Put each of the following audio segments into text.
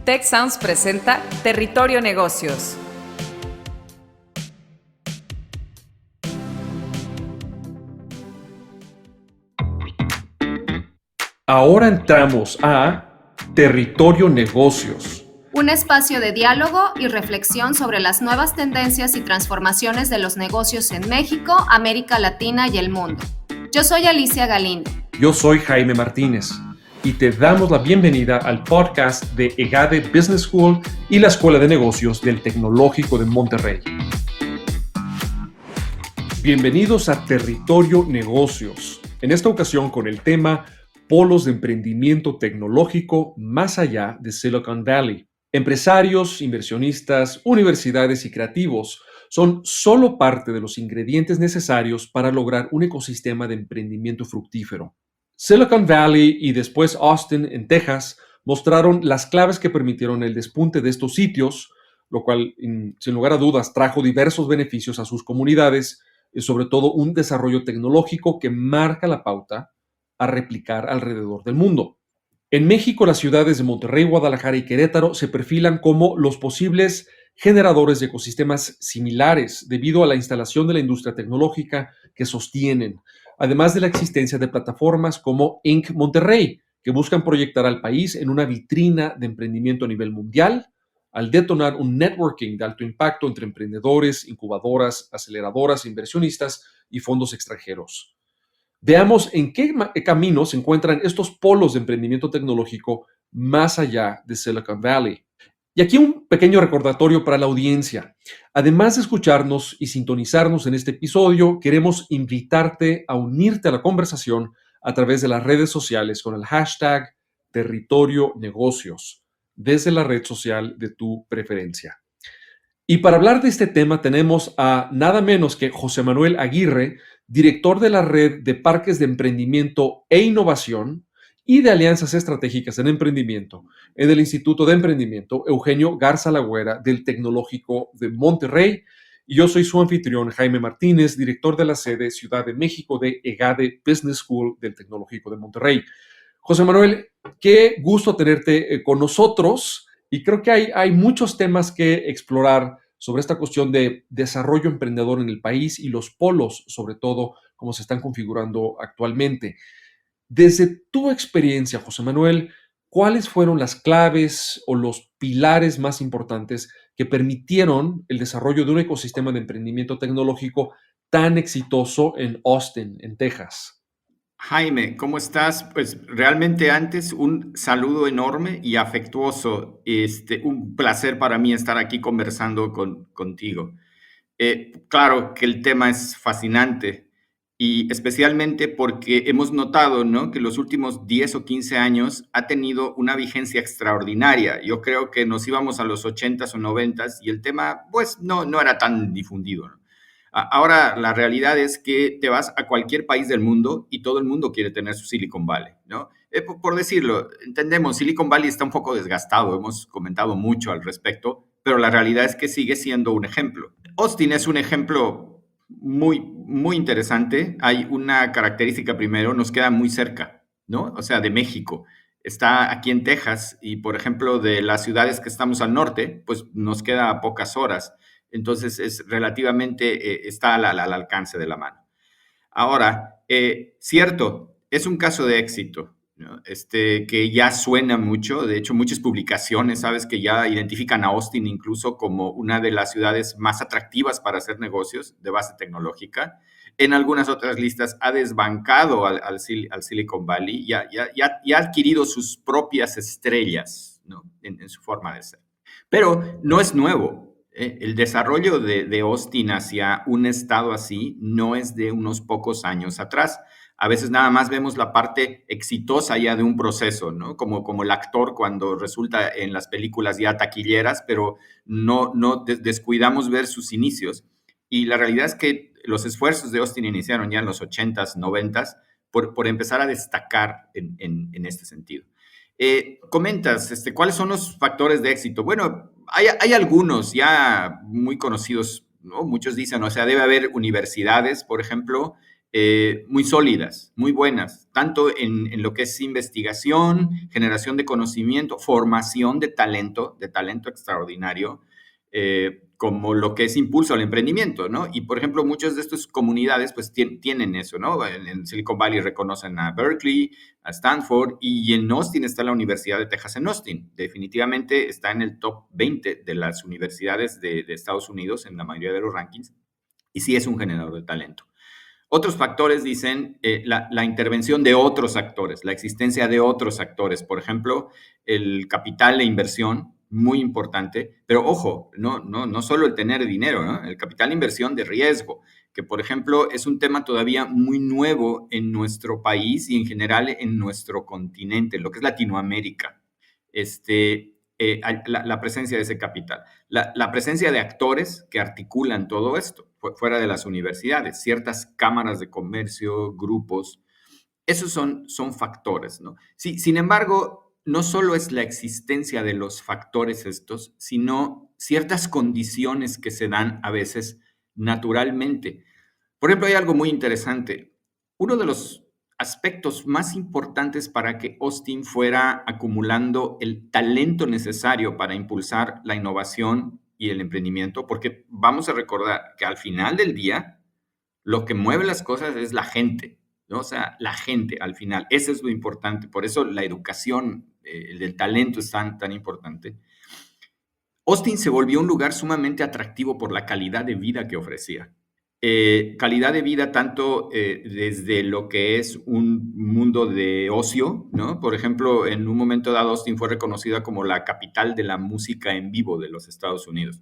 Tech Sounds presenta Territorio Negocios. Ahora entramos a Territorio Negocios. Un espacio de diálogo y reflexión sobre las nuevas tendencias y transformaciones de los negocios en México, América Latina y el mundo. Yo soy Alicia Galindo. Yo soy Jaime Martínez y te damos la bienvenida al podcast de EGADE Business School y la Escuela de Negocios del Tecnológico de Monterrey. Bienvenidos a Territorio Negocios, en esta ocasión con el tema Polos de emprendimiento tecnológico más allá de Silicon Valley. Empresarios, inversionistas, universidades y creativos son solo parte de los ingredientes necesarios para lograr un ecosistema de emprendimiento fructífero. Silicon Valley y después Austin, en Texas, mostraron las claves que permitieron el despunte de estos sitios, lo cual, sin lugar a dudas, trajo diversos beneficios a sus comunidades y sobre todo un desarrollo tecnológico que marca la pauta a replicar alrededor del mundo. En México, las ciudades de Monterrey, Guadalajara y Querétaro se perfilan como los posibles generadores de ecosistemas similares debido a la instalación de la industria tecnológica que sostienen, además de la existencia de plataformas como Inc. Monterrey, que buscan proyectar al país en una vitrina de emprendimiento a nivel mundial, al detonar un networking de alto impacto entre emprendedores, incubadoras, aceleradoras, inversionistas y fondos extranjeros. Veamos en qué camino se encuentran estos polos de emprendimiento tecnológico más allá de Silicon Valley. Y aquí un pequeño recordatorio para la audiencia. Además de escucharnos y sintonizarnos en este episodio, queremos invitarte a unirte a la conversación a través de las redes sociales con el hashtag Territorio Negocios, desde la red social de tu preferencia. Y para hablar de este tema tenemos a nada menos que José Manuel Aguirre, director de la Red de Parques de Emprendimiento e Innovación y de Alianzas Estratégicas en Emprendimiento en el Instituto de Emprendimiento Eugenio Garza Lagüera del Tecnológico de Monterrey. Y yo soy su anfitrión, Jaime Martínez, director de la sede Ciudad de México de EGADE Business School del Tecnológico de Monterrey. José Manuel, qué gusto tenerte con nosotros. Y creo que hay muchos temas que explorar sobre esta cuestión de desarrollo emprendedor en el país y los polos, sobre todo, como se están configurando actualmente. Desde tu experiencia, José Manuel, ¿cuáles fueron las claves o los pilares más importantes que permitieron el desarrollo de un ecosistema de emprendimiento tecnológico tan exitoso en Austin, en Texas? Jaime, ¿cómo estás? Pues realmente antes un saludo enorme y afectuoso. Un placer para mí estar aquí conversando contigo. Claro que el tema es fascinante y especialmente porque hemos notado, ¿no?, que los últimos 10 o 15 años ha tenido una vigencia extraordinaria. Yo creo que nos íbamos a los 80s o 90s y el tema pues no era tan difundido, ¿no? Ahora, la realidad es que te vas a cualquier país del mundo y todo el mundo quiere tener su Silicon Valley, ¿no? Por decirlo, entendemos, Silicon Valley está un poco desgastado, hemos comentado mucho al respecto, pero la realidad es que sigue siendo un ejemplo. Austin es un ejemplo muy interesante. Hay una característica primero, nos queda muy cerca, ¿no? O sea, de México. Está aquí en Texas y, por ejemplo, de las ciudades que estamos al norte, pues nos queda a pocas horas. Entonces, es relativamente, está al alcance de la mano. Ahora, cierto, es un caso de éxito, ¿no? Que ya suena mucho. De hecho, muchas publicaciones, sabes, que ya identifican a Austin incluso como una de las ciudades más atractivas para hacer negocios de base tecnológica. En algunas otras listas ha desbancado al Silicon Valley y ha adquirido sus propias estrellas, ¿no?, en su forma de ser. Pero no es nuevo. El desarrollo de Austin hacia un estado así no es de unos pocos años atrás. A veces nada más vemos la parte exitosa ya de un proceso, ¿no? Como el actor cuando resulta en las películas ya taquilleras, pero no descuidamos ver sus inicios. Y la realidad es que los esfuerzos de Austin iniciaron ya en los 80s, 90s, por empezar a destacar en este sentido. Comentas, ¿cuáles son los factores de éxito? Bueno, hay algunos ya muy conocidos, ¿no? Muchos dicen, o sea, debe haber universidades, por ejemplo, muy sólidas, muy buenas, tanto en lo que es investigación, generación de conocimiento, formación de talento extraordinario, como lo que es impulso al emprendimiento, ¿no? Y, por ejemplo, muchas de estas comunidades, pues, tienen eso, ¿no? En Silicon Valley reconocen a Berkeley, a Stanford, y en Austin está la Universidad de Texas en Austin. Definitivamente está en el top 20 de las universidades de Estados Unidos en la mayoría de los rankings, y sí es un generador de talento. Otros factores dicen la intervención de otros actores, la existencia de otros actores, por ejemplo, el capital de inversión, muy importante, pero ojo, no solo el tener dinero, ¿no? El capital de inversión de riesgo, que por ejemplo es un tema todavía muy nuevo en nuestro país y en general en nuestro continente, lo que es Latinoamérica. La presencia de ese capital, la presencia de actores que articulan todo esto fuera de las universidades, ciertas cámaras de comercio, grupos, esos son factores, ¿no? Sí, sin embargo, no solo es la existencia de los factores estos, sino ciertas condiciones que se dan a veces naturalmente. Por ejemplo, hay algo muy interesante. Uno de los aspectos más importantes para que Austin fuera acumulando el talento necesario para impulsar la innovación y el emprendimiento, porque vamos a recordar que al final del día, lo que mueve las cosas es la gente, ¿no? O sea, la gente al final, eso es lo importante. Por eso la educación del talento es tan importante. Austin se volvió un lugar sumamente atractivo por la calidad de vida que ofrecía. Calidad de vida tanto desde lo que es un mundo de ocio, ¿no? Por ejemplo, en un momento dado, Austin fue reconocida como la capital de la música en vivo de los Estados Unidos.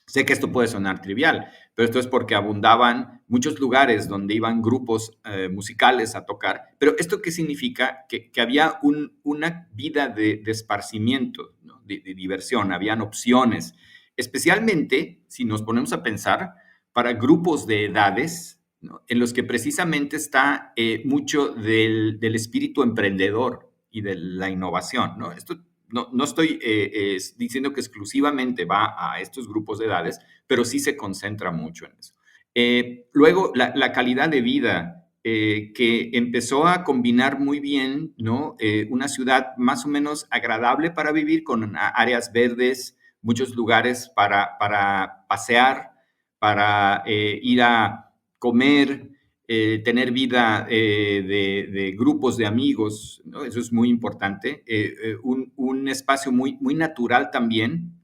Sé que esto puede sonar trivial, pero esto es porque abundaban muchos lugares donde iban grupos musicales a tocar. Pero ¿esto qué significa? Que había una vida de esparcimiento, ¿no? de diversión, habían opciones, especialmente si nos ponemos a pensar para grupos de edades, ¿no? En los que precisamente está mucho del espíritu emprendedor y de la innovación, ¿no? Esto no estoy diciendo que exclusivamente va a estos grupos de edades, pero sí se concentra mucho en eso. Luego, la calidad de vida, que empezó a combinar muy bien, ¿no? Una ciudad más o menos agradable para vivir, con áreas verdes, muchos lugares para pasear, para ir a comer, tener vida de grupos de amigos, ¿no? Eso es muy importante. Un espacio muy natural también,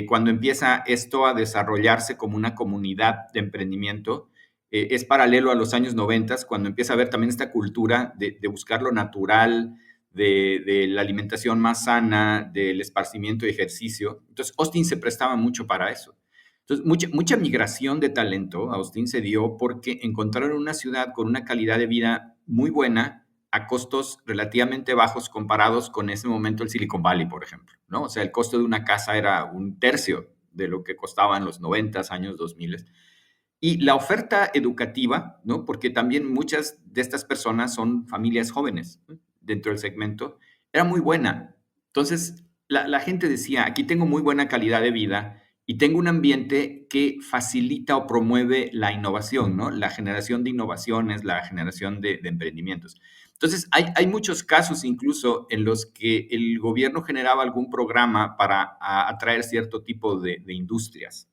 cuando empieza esto a desarrollarse como una comunidad de emprendimiento. Es paralelo a los años 90, cuando empieza a haber también esta cultura de buscar lo natural, de la alimentación más sana, del esparcimiento y ejercicio. Entonces, Austin se prestaba mucho para eso. Entonces, mucha migración de talento a Austin se dio porque encontraron una ciudad con una calidad de vida muy buena a costos relativamente bajos comparados con ese momento el Silicon Valley, por ejemplo, ¿no? O sea, el costo de una casa era un tercio de lo que costaba en los 90, años 2000. Y la oferta educativa, ¿no? Porque también muchas de estas personas son familias jóvenes, ¿no? Dentro del segmento, era muy buena. Entonces, la gente decía, aquí tengo muy buena calidad de vida y tengo un ambiente que facilita o promueve la innovación, ¿no? La generación de innovaciones, la generación de emprendimientos. Entonces, hay muchos casos incluso en los que el gobierno generaba algún programa para atraer cierto tipo de industrias.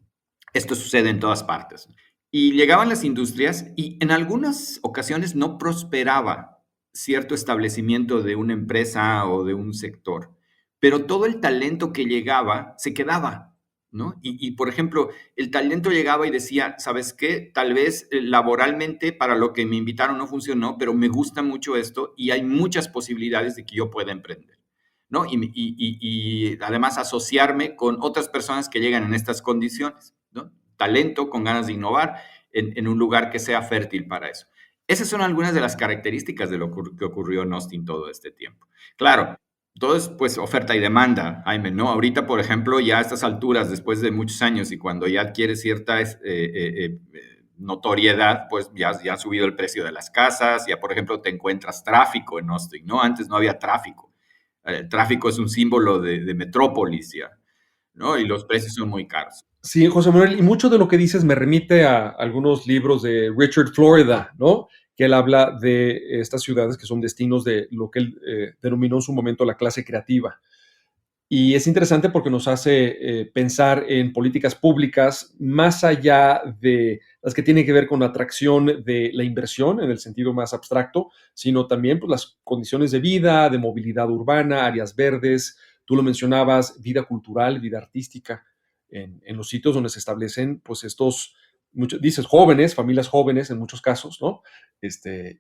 Esto sucede en todas partes. Y llegaban las industrias y en algunas ocasiones no prosperaba cierto establecimiento de una empresa o de un sector, pero todo el talento que llegaba se quedaba, ¿no? Por ejemplo, el talento llegaba y decía, ¿sabes qué? Tal vez laboralmente para lo que me invitaron no funcionó, pero me gusta mucho esto y hay muchas posibilidades de que yo pueda emprender, ¿no? Y además asociarme con otras personas que llegan en estas condiciones, ¿no? Talento con ganas de innovar en un lugar que sea fértil para eso. Esas son algunas de las características de lo que ocurrió en Austin todo este tiempo. Claro, todo es pues oferta y demanda, Jaime, ¿no? Ahorita, por ejemplo, ya a estas alturas, después de muchos años y cuando ya adquiere cierta notoriedad, pues ya ha subido el precio de las casas, ya, por ejemplo, te encuentras tráfico en Austin, ¿no? Antes no había tráfico. El tráfico es un símbolo de metrópolis ya, ¿no? Y los precios son muy caros. Sí, José Manuel, y mucho de lo que dices me remite a algunos libros de Richard Florida, ¿no? que él habla de estas ciudades que son destinos de lo que él denominó en su momento la clase creativa. Y es interesante porque nos hace pensar en políticas públicas más allá de las que tienen que ver con la atracción de la inversión en el sentido más abstracto, sino también pues, las condiciones de vida, de movilidad urbana, áreas verdes, tú lo mencionabas, vida cultural, vida artística, en los sitios donde se establecen pues estos, dices jóvenes, familias jóvenes en muchos casos, ¿no?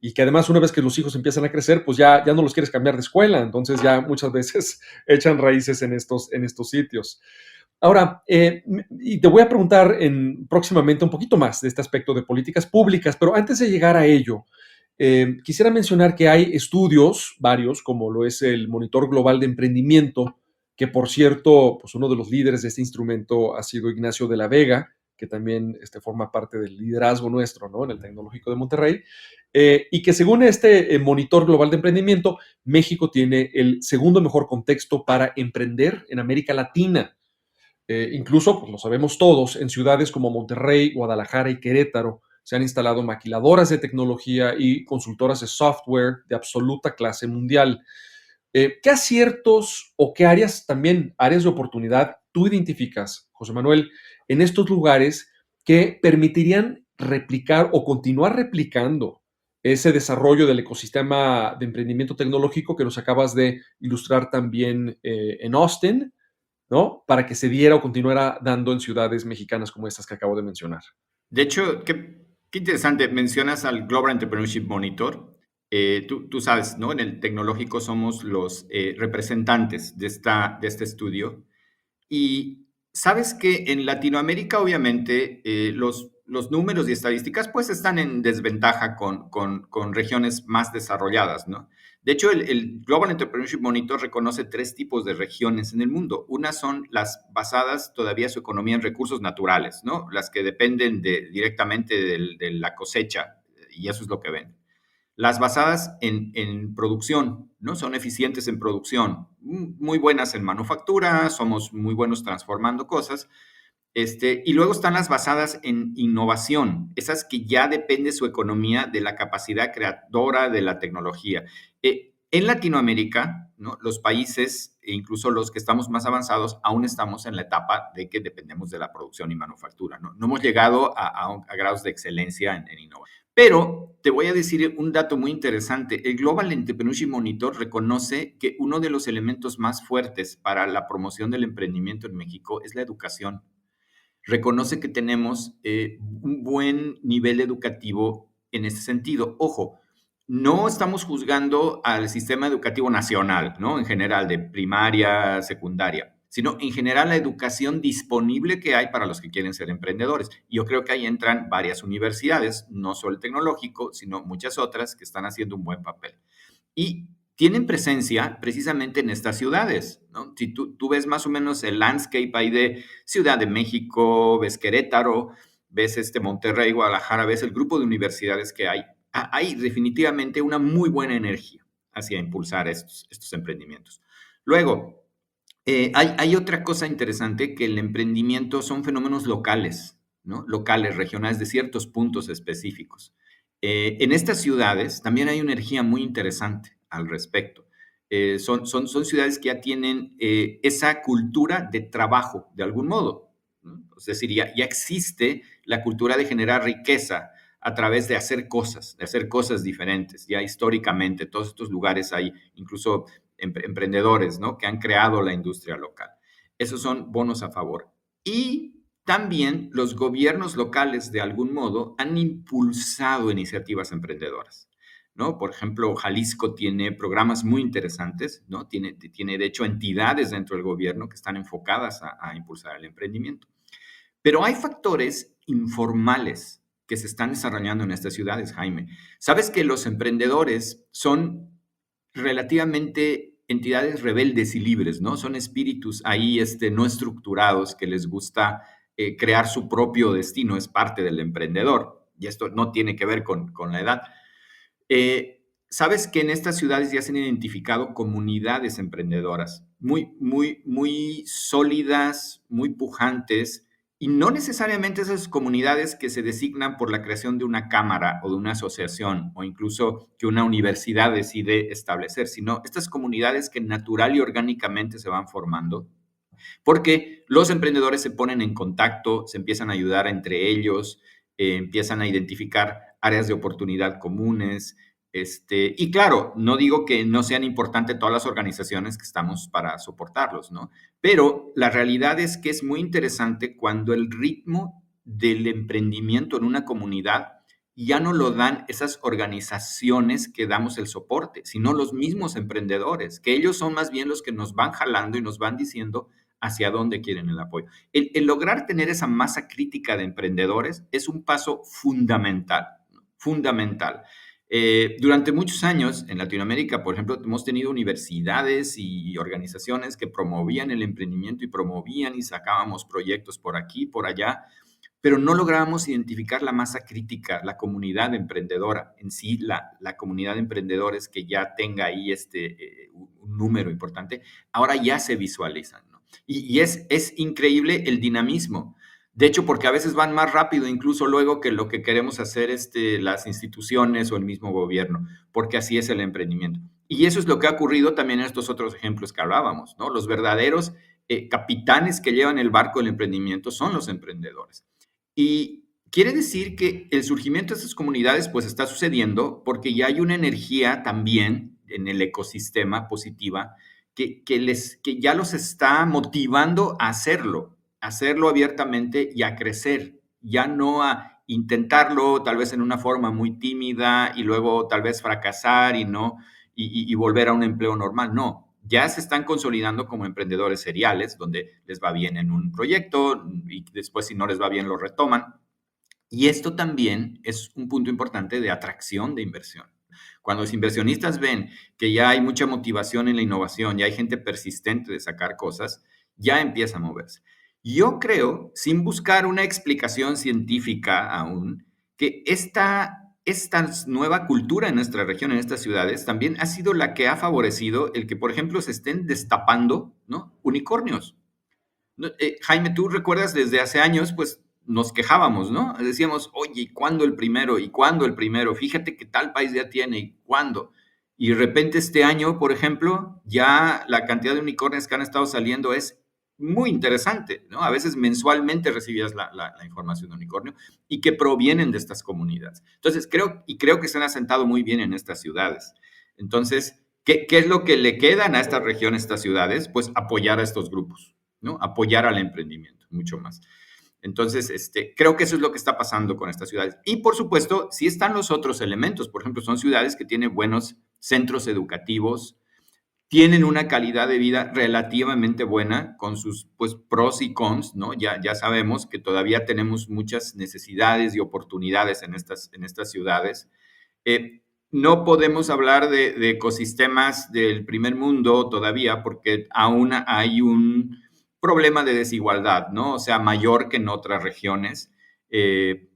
Y que además una vez que los hijos empiezan a crecer, pues ya no los quieres cambiar de escuela, entonces ya muchas veces echan raíces en estos sitios. Ahora, y te voy a preguntar próximamente un poquito más de este aspecto de políticas públicas, pero antes de llegar a ello, quisiera mencionar que hay estudios, varios, como lo es el Monitor Global de Emprendimiento, que por cierto, pues uno de los líderes de este instrumento ha sido Ignacio de la Vega, que también forma parte del liderazgo nuestro, ¿no? En el Tecnológico de Monterrey, y que según este Monitor Global de Emprendimiento, México tiene el segundo mejor contexto para emprender en América Latina. Incluso, pues lo sabemos todos, en ciudades como Monterrey, Guadalajara y Querétaro se han instalado maquiladoras de tecnología y consultoras de software de absoluta clase mundial. ¿Qué aciertos o qué áreas también, áreas de oportunidad, tú identificas, José Manuel, en estos lugares que permitirían replicar o continuar replicando ese desarrollo del ecosistema de emprendimiento tecnológico que nos acabas de ilustrar también en Austin, ¿no? Para que se diera o continuara dando en ciudades mexicanas como estas que acabo de mencionar. De hecho, qué interesante. Mencionas al Global Entrepreneurship Monitor. Tú sabes, ¿no? En el tecnológico somos los representantes de este estudio. Y sabes que en Latinoamérica, obviamente, los números y estadísticas pues están en desventaja con regiones más desarrolladas, ¿no? De hecho, el Global Entrepreneurship Monitor reconoce 3 tipos de regiones en el mundo. Una son las basadas todavía su economía en recursos naturales, ¿no? Las que dependen directamente de la cosecha, y eso es lo que ven. Las basadas en producción, ¿no? Son eficientes en producción, muy buenas en manufactura, somos muy buenos transformando cosas. Y luego están las basadas en innovación, esas que ya depende su economía de la capacidad creadora de la tecnología. En Latinoamérica, ¿no? Los países, e incluso los que estamos más avanzados, aún estamos en la etapa de que dependemos de la producción y manufactura, ¿no? No hemos llegado a grados de excelencia en innovación. Pero te voy a decir un dato muy interesante. El Global Entrepreneurship Monitor reconoce que uno de los elementos más fuertes para la promoción del emprendimiento en México es la educación. Reconoce que tenemos un buen nivel educativo en este sentido. Ojo, no estamos juzgando al sistema educativo nacional, ¿no? En general, de primaria, secundaria, sino en general la educación disponible que hay para los que quieren ser emprendedores. Yo creo que ahí entran varias universidades, no solo el tecnológico, sino muchas otras que están haciendo un buen papel. Y tienen presencia precisamente en estas ciudades, ¿no? Si tú ves más o menos el landscape ahí de Ciudad de México, ves Querétaro, ves Monterrey, Guadalajara, ves el grupo de universidades que hay, hay definitivamente una muy buena energía hacia impulsar estos emprendimientos. Luego, hay otra cosa interesante, que el emprendimiento son fenómenos locales, ¿no? Locales, regionales, de ciertos puntos específicos. En estas ciudades también hay una energía muy interesante al respecto. Son ciudades que ya tienen esa cultura de trabajo, de algún modo, ¿no? Es decir, ya existe la cultura de generar riqueza a través de hacer cosas diferentes. Ya históricamente, todos estos lugares hay incluso emprendedores, ¿no? Que han creado la industria local. Esos son bonos a favor. Y también los gobiernos locales, de algún modo, han impulsado iniciativas emprendedoras, ¿no? Por ejemplo, Jalisco tiene programas muy interesantes, ¿no? Tiene de hecho, entidades dentro del gobierno que están enfocadas a impulsar el emprendimiento. Pero hay factores informales que se están desarrollando en estas ciudades, Jaime. Sabes que los emprendedores son relativamente entidades rebeldes y libres, ¿no? Son espíritus ahí no estructurados que les gusta crear su propio destino, es parte del emprendedor. Y esto no tiene que ver con la edad. Sabes que en estas ciudades ya se han identificado comunidades emprendedoras muy, muy, muy sólidas, muy pujantes Y no necesariamente esas comunidades que se designan por la creación de una cámara o de una asociación o incluso que una universidad decide establecer, sino estas comunidades que natural y orgánicamente se van formando, porque los emprendedores se ponen en contacto, se empiezan a ayudar entre ellos, empiezan a identificar áreas de oportunidad comunes. Y claro, no digo que no sean importantes todas las organizaciones que estamos para soportarlos, ¿no? Pero la realidad es que es muy interesante cuando el ritmo del emprendimiento en una comunidad ya no lo dan esas organizaciones que damos el soporte, sino los mismos emprendedores, que ellos son más bien los que nos van jalando y nos van diciendo hacia dónde quieren el apoyo. El lograr tener esa masa crítica de emprendedores es un paso fundamental, ¿no? Fundamental. Durante muchos años en Latinoamérica, por ejemplo, hemos tenido universidades y organizaciones que promovían el emprendimiento y promovían y sacábamos proyectos por aquí, por allá, pero no lográbamos identificar la masa crítica, la comunidad emprendedora, en sí la comunidad de emprendedores que ya tenga ahí un número importante, ahora ya se visualizan, ¿no? Y es increíble el dinamismo. De hecho, porque a veces van más rápido incluso luego que lo que queremos hacer las instituciones o el mismo gobierno, porque así es el emprendimiento. Y eso es lo que ha ocurrido también en estos otros ejemplos que hablábamos, ¿no? Los verdaderos capitanes que llevan el barco del emprendimiento son los emprendedores. Y quiere decir que el surgimiento de esas comunidades pues está sucediendo porque ya hay una energía también en el ecosistema positiva que ya los está motivando a hacerlo abiertamente y a crecer, ya no a intentarlo tal vez en una forma muy tímida y luego tal vez fracasar y volver a un empleo normal. No, ya se están consolidando como emprendedores seriales, donde les va bien en un proyecto y después si no les va bien lo retoman. Y esto también es un punto importante de atracción de inversión. Cuando los inversionistas ven que ya hay mucha motivación en la innovación, ya hay gente persistente de sacar cosas, ya empieza a moverse. Yo creo, sin buscar una explicación científica aún, que esta nueva cultura en nuestra región, en estas ciudades, también ha sido la que ha favorecido el que, por ejemplo, se estén destapando, ¿no?, unicornios. Jaime, tú recuerdas desde hace años, pues nos quejábamos, ¿no? Decíamos, oye, ¿y cuándo el primero? ¿Y cuándo el primero? Fíjate que tal país ya tiene, ¿y cuándo? Y de repente este año, por ejemplo, ya la cantidad de unicornios que han estado saliendo es muy interesante, ¿no? A veces mensualmente recibías la información de unicornio y que provienen de estas comunidades. Entonces, creo que se han asentado muy bien en estas ciudades. Entonces, ¿qué es lo que le quedan a estas regiones, estas ciudades? Pues apoyar a estos grupos, ¿no? Apoyar al emprendimiento, mucho más. Entonces, creo que eso es lo que está pasando con estas ciudades. Y, por supuesto, sí están los otros elementos. Por ejemplo, son ciudades que tienen buenos centros educativos, tienen una calidad de vida relativamente buena, con sus pues, pros y cons, ¿no? Ya sabemos que todavía tenemos muchas necesidades y oportunidades en estas ciudades. No podemos hablar de ecosistemas del primer mundo todavía porque aún hay un problema de desigualdad, ¿no? O sea, mayor que en otras regiones.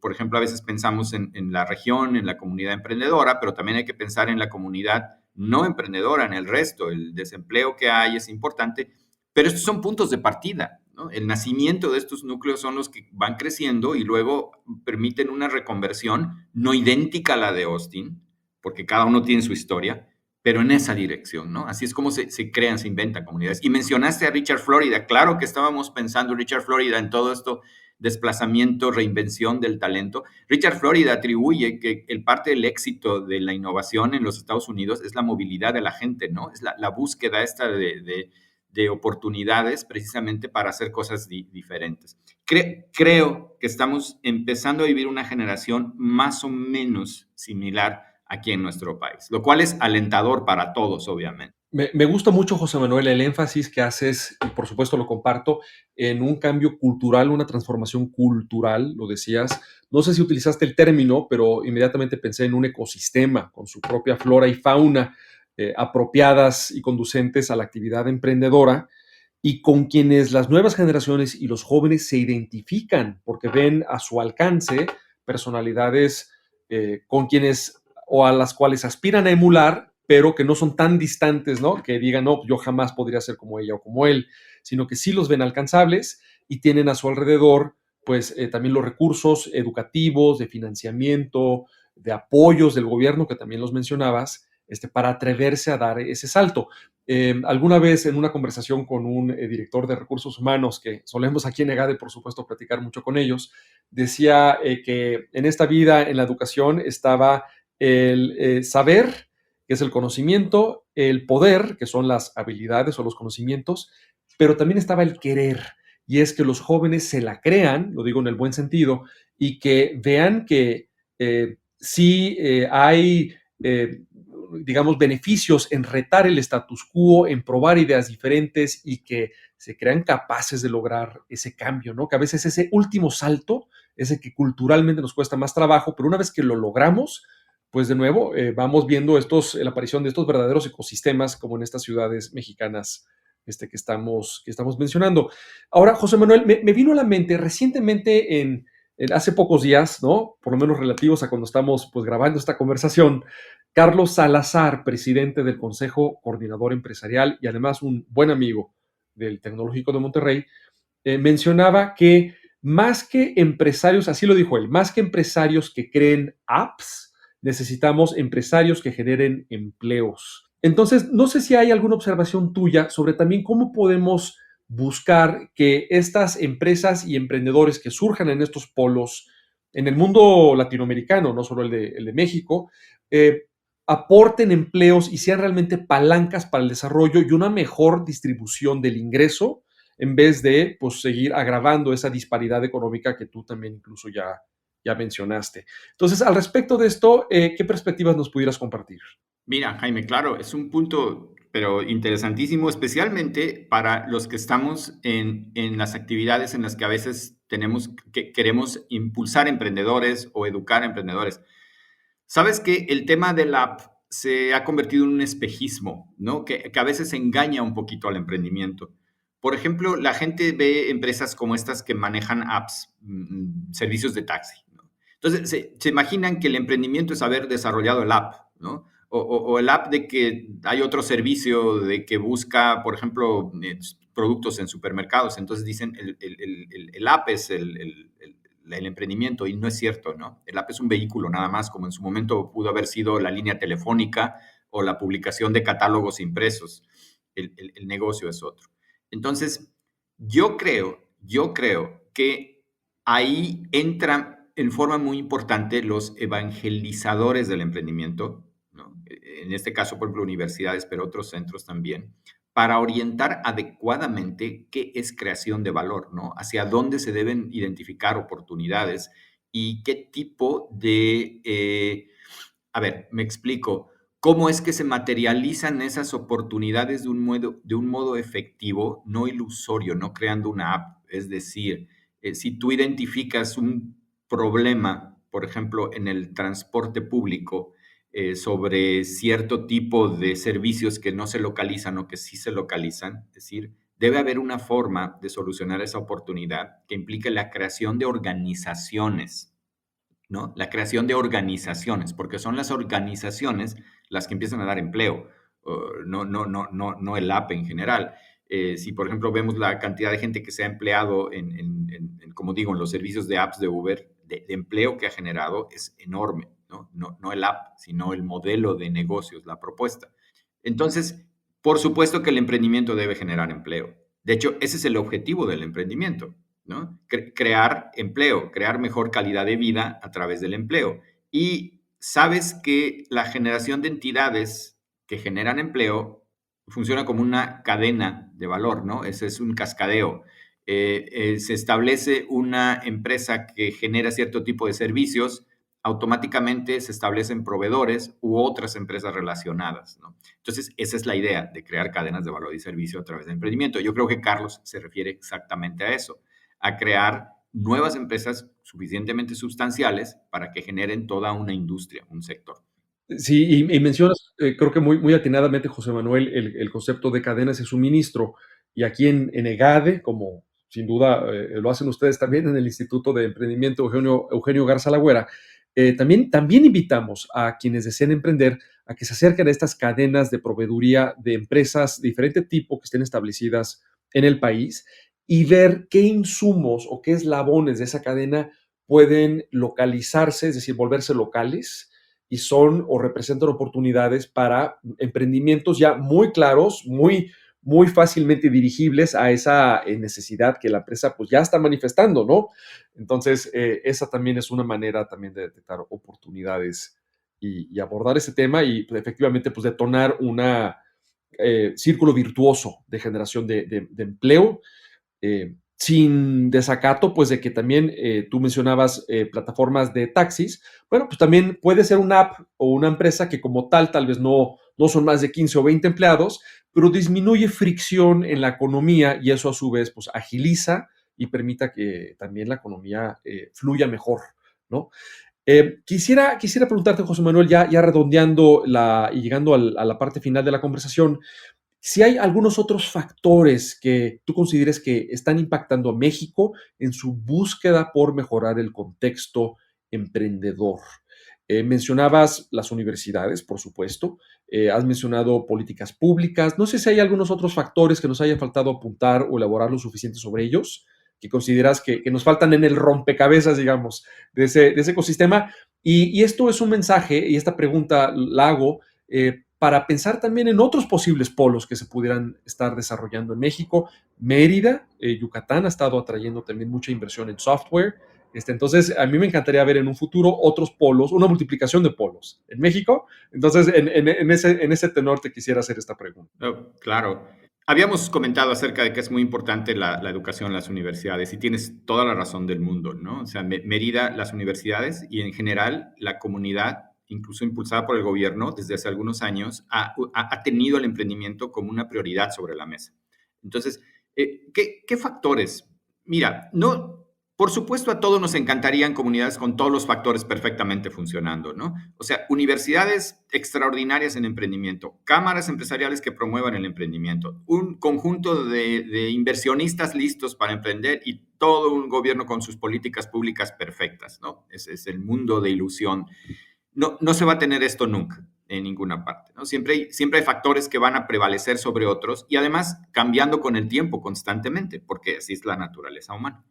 Por ejemplo, a veces pensamos en la región, en la comunidad emprendedora, pero también hay que pensar en la comunidad no emprendedora, en el resto. El desempleo que hay es importante, pero estos son puntos de partida, ¿no? El nacimiento de estos núcleos son los que van creciendo y luego permiten una reconversión no idéntica a la de Austin, porque cada uno tiene su historia, pero en esa dirección, ¿no? Así es como se crean, se inventan comunidades. Y mencionaste a Richard Florida. Claro que estábamos pensando en Richard Florida en todo esto, desplazamiento, reinvención del talento. Richard Florida atribuye que el parte del éxito de la innovación en los Estados Unidos es la movilidad de la gente, ¿no? Es la búsqueda esta de oportunidades precisamente para hacer cosas diferentes. Creo que estamos empezando a vivir una generación más o menos similar aquí en nuestro país, lo cual es alentador para todos, obviamente. Me gusta mucho, José Manuel, el énfasis que haces, y por supuesto lo comparto, en un cambio cultural, una transformación cultural, lo decías. No sé si utilizaste el término, pero inmediatamente pensé en un ecosistema con su propia flora y fauna apropiadas y conducentes a la actividad emprendedora y con quienes las nuevas generaciones y los jóvenes se identifican porque ven a su alcance personalidades con quienes o a las cuales aspiran a emular, pero que no son tan distantes, ¿no? Que digan, no, yo jamás podría ser como ella o como él, sino que sí los ven alcanzables y tienen a su alrededor pues también los recursos educativos, de financiamiento, de apoyos del gobierno, que también los mencionabas, para atreverse a dar ese salto. Alguna vez en una conversación con un director de recursos humanos, que solemos aquí en EGADE, por supuesto, platicar mucho con ellos, decía que en esta vida, en la educación, estaba el saber, que es el conocimiento, el poder, que son las habilidades o los conocimientos, pero también estaba el querer, y es que los jóvenes se la crean, lo digo en el buen sentido, y que vean que sí hay, digamos, beneficios en retar el status quo, en probar ideas diferentes y que se crean capaces de lograr ese cambio, ¿no? Que a veces ese último salto, ese que culturalmente nos cuesta más trabajo, pero una vez que lo logramos, pues de nuevo vamos viendo la aparición de estos verdaderos ecosistemas como en estas ciudades mexicanas que estamos mencionando. Ahora, José Manuel, me vino a la mente recientemente hace pocos días, ¿no? Por lo menos relativos a cuando estamos pues grabando esta conversación, Carlos Salazar, presidente del Consejo Coordinador Empresarial y además un buen amigo del Tecnológico de Monterrey, mencionaba que más que empresarios, así lo dijo él, más que empresarios que creen apps, necesitamos empresarios que generen empleos. Entonces, no sé si hay alguna observación tuya sobre también cómo podemos buscar que estas empresas y emprendedores que surjan en estos polos, en el mundo latinoamericano, no solo el de México, aporten empleos y sean realmente palancas para el desarrollo y una mejor distribución del ingreso en vez de pues, seguir agravando esa disparidad económica que tú también incluso ya mencionaste. Entonces, al respecto de esto, ¿qué perspectivas nos pudieras compartir? Mira, Jaime, claro, es un punto, pero interesantísimo, especialmente para los que estamos en las actividades en las que a veces queremos impulsar emprendedores o educar emprendedores. Sabes que el tema de la app se ha convertido en un espejismo, ¿no? Que a veces engaña un poquito al emprendimiento. Por ejemplo, la gente ve empresas como estas que manejan apps, servicios de taxi, ¿no? Entonces, se imaginan que el emprendimiento es haber desarrollado el app, ¿no? O el app de que hay otro servicio de que busca, por ejemplo, productos en supermercados. Entonces dicen, el app es el emprendimiento, y no es cierto, ¿no? El app es un vehículo nada más, como en su momento pudo haber sido la línea telefónica o la publicación de catálogos impresos. El negocio es otro. Entonces, yo creo que ahí entran en forma muy importante los evangelizadores del emprendimiento, ¿no? En este caso, por ejemplo, universidades, pero otros centros también, para orientar adecuadamente qué es creación de valor, ¿no? Hacia dónde se deben identificar oportunidades y qué tipo a ver, me explico. ¿Cómo es que se materializan esas oportunidades de un modo efectivo, no ilusorio, no creando una app? Es decir, si tú identificas un problema, por ejemplo, en el transporte público, sobre cierto tipo de servicios que no se localizan o que sí se localizan, es decir, debe haber una forma de solucionar esa oportunidad que implique la creación de organizaciones, ¿no? La creación de organizaciones, porque son las organizaciones las que empiezan a dar empleo, no el app en general. Si, por ejemplo, vemos la cantidad de gente que se ha empleado como digo, en los servicios de apps de Uber, de empleo que ha generado es enorme, ¿no? No el app, sino el modelo de negocios, la propuesta. Entonces, por supuesto que el emprendimiento debe generar empleo. De hecho, ese es el objetivo del emprendimiento, ¿no? Crear empleo, crear mejor calidad de vida a través del empleo. Y sabes que la generación de entidades que generan empleo funciona como una cadena de valor, ¿no? Ese es un cascadeo. Se establece una empresa que genera cierto tipo de servicios, automáticamente se establecen proveedores u otras empresas relacionadas, ¿no? Entonces, esa es la idea de crear cadenas de valor y servicio a través del emprendimiento. Yo creo que Carlos se refiere exactamente a eso, a crear nuevas empresas suficientemente sustanciales para que generen toda una industria, un sector. Sí, y mencionas, creo que muy atinadamente, José Manuel, el concepto de cadenas de suministro. Y aquí en EGADE, como sin duda lo hacen ustedes también en el Instituto de Emprendimiento Eugenio Garza Lagüera, también invitamos a quienes deseen emprender a que se acerquen a estas cadenas de proveeduría de empresas de diferente tipo que estén establecidas en el país y ver qué insumos o qué eslabones de esa cadena pueden localizarse, es decir, volverse locales y son o representan oportunidades para emprendimientos ya muy claros, muy fácilmente dirigibles a esa necesidad que la empresa pues ya está manifestando, ¿no? Entonces, esa también es una manera también de detectar oportunidades y abordar ese tema y pues, efectivamente pues detonar una círculo virtuoso de generación de empleo sin desacato, pues de que también tú mencionabas plataformas de taxis, bueno, pues también puede ser una app o una empresa que como tal vez no son más de 15 o 20 empleados, pero disminuye fricción en la economía y eso a su vez pues agiliza y permita que también la economía fluya mejor, ¿no? Quisiera preguntarte, José Manuel, ya redondeando y llegando a la parte final de la conversación, si hay algunos otros factores que tú consideres que están impactando a México en su búsqueda por mejorar el contexto emprendedor. Mencionabas las universidades, por supuesto, has mencionado políticas públicas. No sé si hay algunos otros factores que nos haya faltado apuntar o elaborar lo suficiente sobre ellos, que consideras que nos faltan en el rompecabezas, digamos, de ese ecosistema. Y esto es un mensaje, y esta pregunta la hago para pensar también en otros posibles polos que se pudieran estar desarrollando en México. Mérida, Yucatán ha estado atrayendo también mucha inversión en software. Entonces, a mí me encantaría ver en un futuro otros polos, una multiplicación de polos en México. Entonces, en ese tenor te quisiera hacer esta pregunta. Oh, claro. Habíamos comentado acerca de que es muy importante la educación en las universidades y tienes toda la razón del mundo, ¿no? O sea, Mérida, las universidades y en general la comunidad, incluso impulsada por el gobierno desde hace algunos años, ha tenido el emprendimiento como una prioridad sobre la mesa. Entonces, ¿qué factores? Mira, no, por supuesto, a todos nos encantarían comunidades con todos los factores perfectamente funcionando, ¿no? O sea, universidades extraordinarias en emprendimiento, cámaras empresariales que promuevan el emprendimiento, un conjunto de inversionistas listos para emprender y todo un gobierno con sus políticas públicas perfectas, ¿no? Ese es el mundo de ilusión. No se va a tener esto nunca en ninguna parte, ¿no? Siempre hay factores que van a prevalecer sobre otros y además cambiando con el tiempo constantemente, porque así es la naturaleza humana.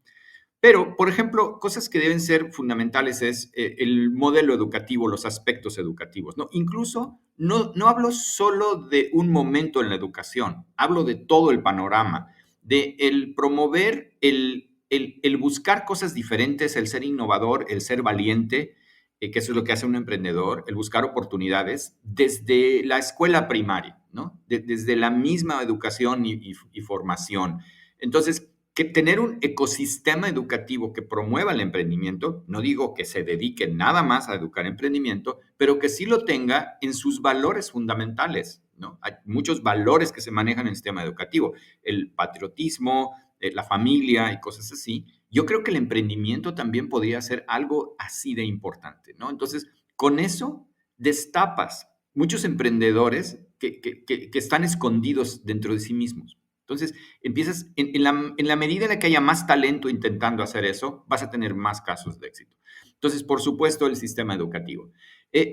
Pero, por ejemplo, cosas que deben ser fundamentales es el modelo educativo, los aspectos educativos, ¿no? Incluso no hablo solo de un momento en la educación, hablo de todo el panorama, de el promover, el buscar cosas diferentes, el ser innovador, el ser valiente, que eso es lo que hace un emprendedor, el buscar oportunidades desde la escuela primaria, ¿no? Desde la misma educación y formación. Entonces, que tener un ecosistema educativo que promueva el emprendimiento, no digo que se dedique nada más a educar emprendimiento, pero que sí lo tenga en sus valores fundamentales, ¿no? Hay muchos valores que se manejan en el sistema educativo, el patriotismo, la familia y cosas así. Yo creo que el emprendimiento también podría ser algo así de importante, ¿no? Entonces, con eso destapas muchos emprendedores que están escondidos dentro de sí mismos. Entonces, empiezas, en la medida en la que haya más talento intentando hacer eso, vas a tener más casos de éxito. Entonces, por supuesto, el sistema educativo.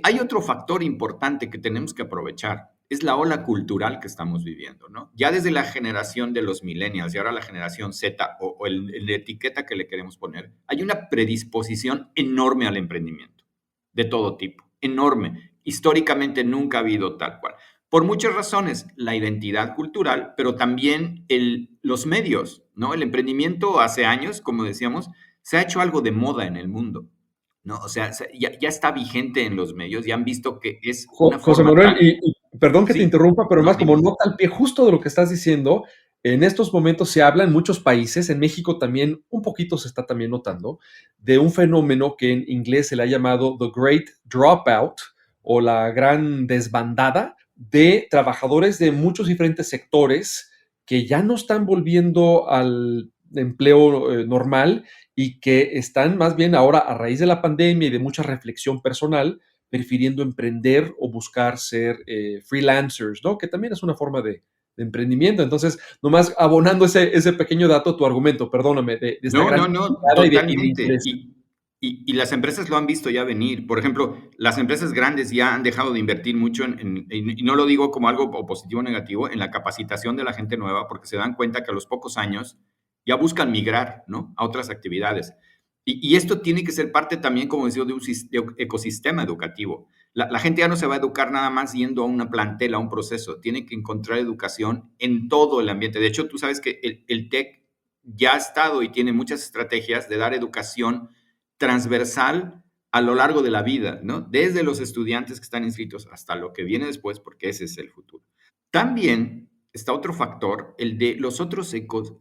Hay otro factor importante que tenemos que aprovechar, es la ola cultural que estamos viviendo, ¿no? Ya desde la generación de los millennials y ahora la generación Z o la etiqueta que le queremos poner, hay una predisposición enorme al emprendimiento, de todo tipo, enorme. Históricamente nunca ha habido tal cual. Por muchas razones, la identidad cultural, pero también los medios, ¿no? El emprendimiento hace años, como decíamos, se ha hecho algo de moda en el mundo, ¿no? O sea, ya está vigente en los medios, ya han visto que es una José forma Manuel, tan... y perdón que te Sí, interrumpa, pero no, más como dime. nota al pie justo de lo que estás diciendo, en estos momentos se habla en muchos países, en México también un poquito se está también notando, de un fenómeno que en inglés se le ha llamado The Great Dropout o la gran desbandada de trabajadores de muchos diferentes sectores que ya no están volviendo al empleo normal y que están más bien ahora a raíz de la pandemia y de mucha reflexión personal, prefiriendo emprender o buscar ser freelancers, ¿no? Que también es una forma de emprendimiento. Entonces, nomás abonando ese pequeño dato, tu argumento, perdóname, de esta gran No, mirada y de totalmente. interés. Y las empresas lo han visto ya venir. Por ejemplo, las empresas grandes ya han dejado de invertir mucho y no lo digo como algo positivo o negativo, en la capacitación de la gente nueva, porque se dan cuenta que a los pocos años ya buscan migrar, ¿no?, a otras actividades. Y esto tiene que ser parte también, como decía, de un ecosistema educativo. La gente ya no se va a educar nada más yendo a una plantela, a un proceso. Tiene que encontrar educación en todo el ambiente. De hecho, tú sabes que el TEC ya ha estado y tiene muchas estrategias de dar educación transversal a lo largo de la vida, ¿no? Desde los estudiantes que están inscritos hasta lo que viene después, porque ese es el futuro. También está otro factor, el de los otros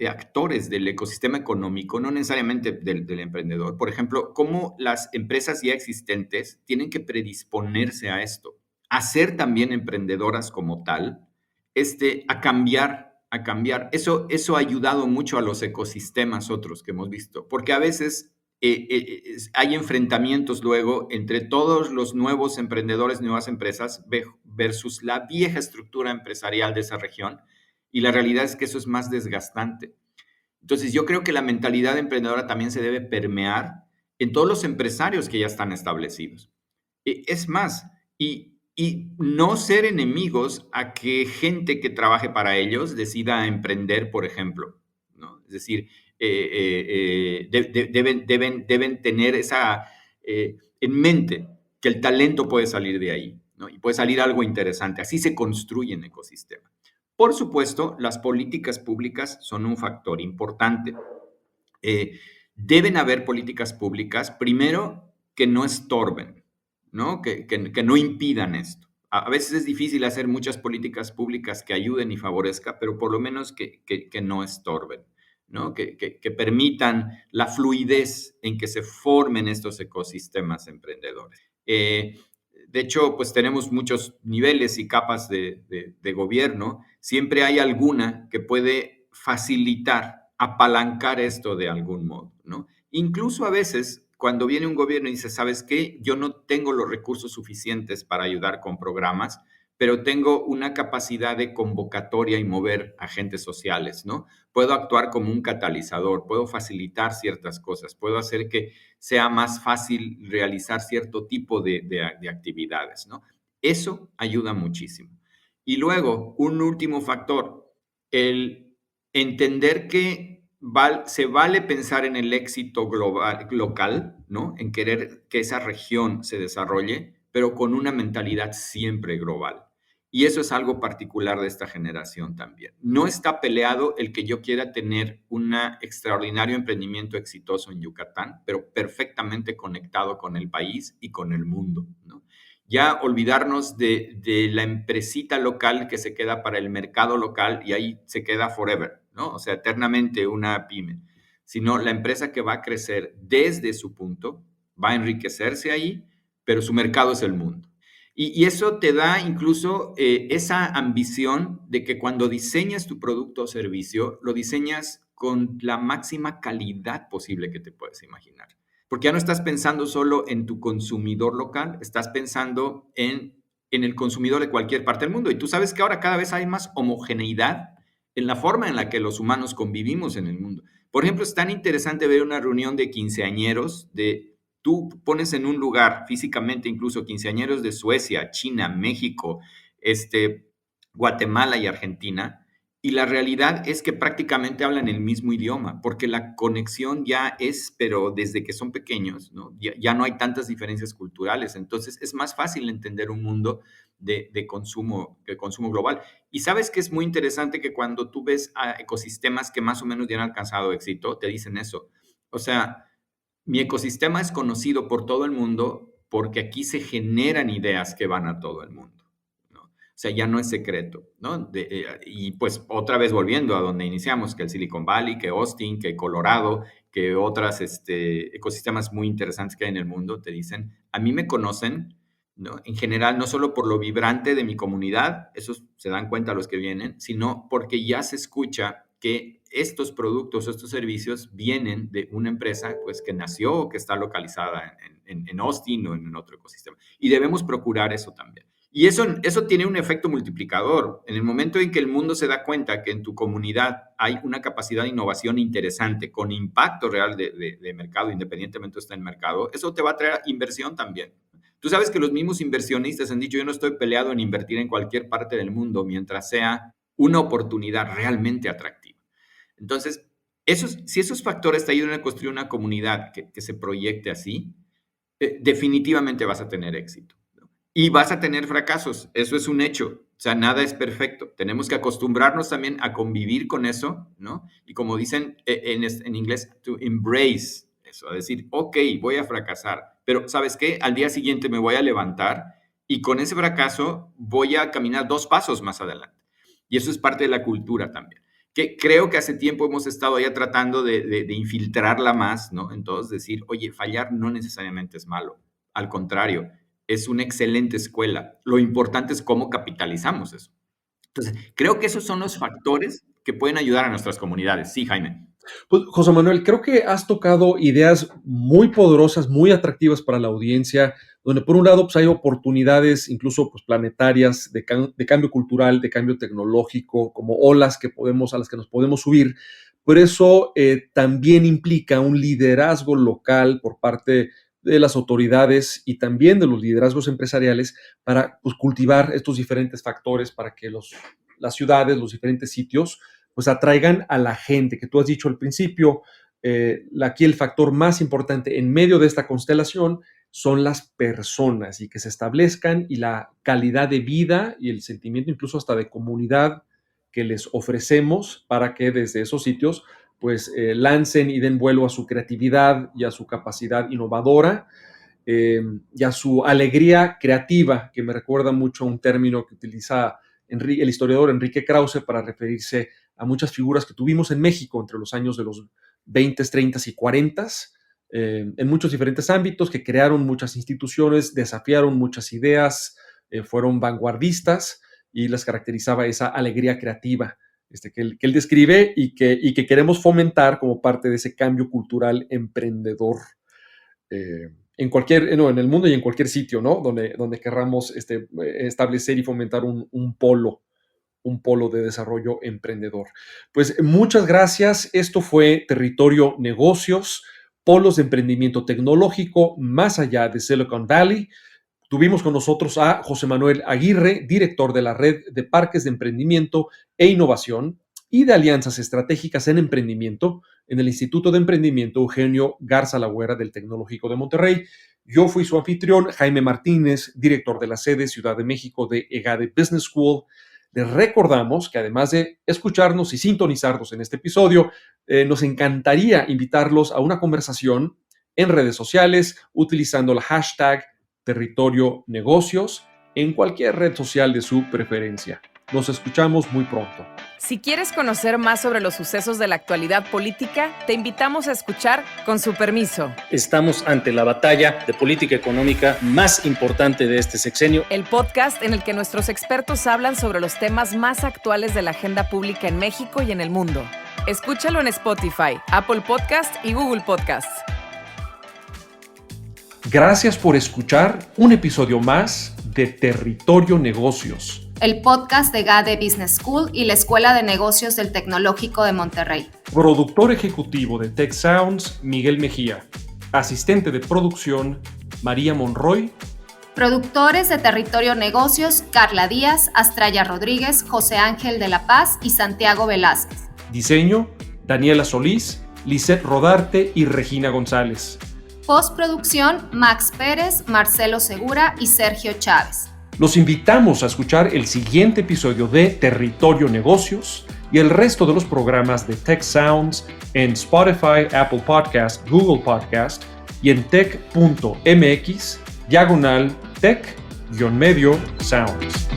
actores del ecosistema económico, no necesariamente del emprendedor. Por ejemplo, cómo las empresas ya existentes tienen que predisponerse a esto, a ser también emprendedoras como tal, a cambiar, a cambiar. Eso ha ayudado mucho a los ecosistemas otros que hemos visto, porque a veces hay enfrentamientos luego entre todos los nuevos emprendedores, nuevas empresas, versus la vieja estructura empresarial de esa región, y la realidad es que eso es más desgastante. Entonces, yo creo que la mentalidad emprendedora también se debe permear en todos los empresarios que ya están establecidos. Es más, y no ser enemigos a que gente que trabaje para ellos decida emprender, por ejemplo, ¿no? Es decir, deben tener en mente que el talento puede salir de ahí, ¿no? Y puede salir algo interesante. Así se construye un ecosistema. Por supuesto, las políticas públicas son un factor importante. Deben haber políticas públicas, primero, que no estorben, ¿no? Que no impidan esto. A veces es difícil hacer muchas políticas públicas que ayuden y favorezcan, pero por lo menos que no estorben, ¿no? Que permitan la fluidez en que se formen estos ecosistemas emprendedores. De hecho, pues tenemos muchos niveles y capas de gobierno. Siempre hay alguna que puede facilitar, apalancar esto de algún modo, ¿no? Incluso a veces, cuando viene un gobierno y dice, ¿sabes qué? Yo no tengo los recursos suficientes para ayudar con programas, pero tengo una capacidad de convocatoria y mover agentes sociales, ¿no? Puedo actuar como un catalizador, puedo facilitar ciertas cosas, puedo hacer que sea más fácil realizar cierto tipo de actividades, ¿no? Eso ayuda muchísimo. Y luego, un último factor, el entender que se vale pensar en el éxito global, local, ¿no? En querer que esa región se desarrolle, pero con una mentalidad siempre global. Y eso es algo particular de esta generación también. No está peleado el que yo quiera tener un extraordinario emprendimiento exitoso en Yucatán, pero perfectamente conectado con el país y con el mundo, ¿no? Ya olvidarnos de la empresita local que se queda para el mercado local y ahí se queda forever, ¿no? O sea, eternamente una pyme, sino la empresa que va a crecer desde su punto, va a enriquecerse ahí, pero su mercado es el mundo. Y eso te da incluso esa ambición de que cuando diseñas tu producto o servicio, lo diseñas con la máxima calidad posible que te puedes imaginar. Porque ya no estás pensando solo en tu consumidor local, estás pensando en el consumidor de cualquier parte del mundo. Y tú sabes que ahora cada vez hay más homogeneidad en la forma en la que los humanos convivimos en el mundo. Por ejemplo, es tan interesante ver una reunión de quinceañeros tú pones en un lugar físicamente incluso quinceañeros de Suecia, China, México, Guatemala y Argentina, y la realidad es que prácticamente hablan el mismo idioma, porque la conexión ya es, pero desde que son pequeños, ¿no? Ya no hay tantas diferencias culturales, entonces es más fácil entender un mundo de consumo global. Y sabes que es muy interesante que cuando tú ves a ecosistemas que más o menos ya han alcanzado éxito, te dicen eso. O sea, mi ecosistema es conocido por todo el mundo porque aquí se generan ideas que van a todo el mundo, ¿no? O sea, ya no es secreto, ¿no? Y pues otra vez volviendo a donde iniciamos, que el Silicon Valley, que Austin, que Colorado, que otras ecosistemas muy interesantes que hay en el mundo, te dicen, a mí me conocen, ¿no? En general, no solo por lo vibrante de mi comunidad, eso se dan cuenta los que vienen, sino porque ya se escucha que estos productos, estos servicios vienen de una empresa pues, que nació o que está localizada en Austin o en otro ecosistema. Y debemos procurar eso también. Y eso tiene un efecto multiplicador. En el momento en que el mundo se da cuenta que en tu comunidad hay una capacidad de innovación interesante, con impacto real de mercado, independientemente de estar en el mercado, eso te va a traer inversión también. Tú sabes que los mismos inversionistas han dicho, yo no estoy peleado en invertir en cualquier parte del mundo mientras sea una oportunidad realmente atractiva. Entonces, Si esos factores te ayudan a construir una comunidad que se proyecte así, definitivamente vas a tener éxito, ¿no? Y vas a tener fracasos, eso es un hecho. O sea, nada es perfecto. Tenemos que acostumbrarnos también a convivir con eso, ¿no? Y como dicen en inglés, to embrace eso, a decir, ok, voy a fracasar, pero ¿sabes qué? Al día siguiente me voy a levantar y con ese fracaso voy a caminar 2 pasos más adelante. Y eso es parte de la cultura también, que creo que hace tiempo hemos estado ya tratando de infiltrarla más, ¿no? Entonces decir, oye, fallar no necesariamente es malo. Al contrario, es una excelente escuela. Lo importante es cómo capitalizamos eso. Entonces, creo que esos son los factores que pueden ayudar a nuestras comunidades. Sí, Jaime. Pues, José Manuel, creo que has tocado ideas muy poderosas, muy atractivas para la audiencia, donde por un lado pues, hay oportunidades incluso pues, planetarias de cambio cultural, de cambio tecnológico, como olas a las que nos podemos subir, pero eso también implica un liderazgo local por parte de las autoridades y también de los liderazgos empresariales para pues, cultivar estos diferentes factores para que las ciudades, los diferentes sitios, pues atraigan a la gente, que tú has dicho al principio, aquí el factor más importante en medio de esta constelación son las personas y que se establezcan y la calidad de vida y el sentimiento incluso hasta de comunidad que les ofrecemos para que desde esos sitios pues lancen y den vuelo a su creatividad y a su capacidad innovadora y a su alegría creativa, que me recuerda mucho a un término que utiliza el historiador Enrique Krause para referirse a muchas figuras que tuvimos en México entre los años de los 20, 30 y 40, en muchos diferentes ámbitos, que crearon muchas instituciones, desafiaron muchas ideas, fueron vanguardistas y les caracterizaba esa alegría creativa que él describe y que queremos fomentar como parte de ese cambio cultural emprendedor en el mundo y en cualquier sitio, ¿no? Donde querramos establecer y fomentar un polo de desarrollo emprendedor. Pues muchas gracias. Esto fue Territorio Negocios, polos de emprendimiento tecnológico más allá de Silicon Valley. Tuvimos con nosotros a José Manuel Aguirre, director de la Red de Parques de Emprendimiento e Innovación y de Alianzas Estratégicas en Emprendimiento en el Instituto de Emprendimiento Eugenio Garza Lagüera del Tecnológico de Monterrey. Yo fui su anfitrión, Jaime Martínez, director de la sede Ciudad de México de EGADE Business School. Les recordamos que además de escucharnos y sintonizarnos en este episodio, nos encantaría invitarlos a una conversación en redes sociales utilizando el hashtag Territorio Negocios en cualquier red social de su preferencia. Nos escuchamos muy pronto. Si quieres conocer más sobre los sucesos de la actualidad política, te invitamos a escuchar Con su permiso. Estamos ante la batalla de política económica más importante de este sexenio. El podcast en el que nuestros expertos hablan sobre los temas más actuales de la agenda pública en México y en el mundo. Escúchalo en Spotify, Apple Podcast y Google Podcast. Gracias por escuchar un episodio más de Territorio Negocios, el podcast de EGADE Business School y la Escuela de Negocios del Tecnológico de Monterrey. Productor ejecutivo de Tech Sounds, Miguel Mejía. Asistente de producción, María Monroy. Productores de Territorio Negocios, Carla Díaz, Astraya Rodríguez, José Ángel de la Paz y Santiago Velázquez. Diseño, Daniela Solís, Lisette Rodarte y Regina González. Postproducción, Max Pérez, Marcelo Segura y Sergio Chávez. Los invitamos a escuchar el siguiente episodio de Territorio Negocios y el resto de los programas de Tech Sounds en Spotify, Apple Podcast, Google Podcast y en tech.mx/tech-sounds.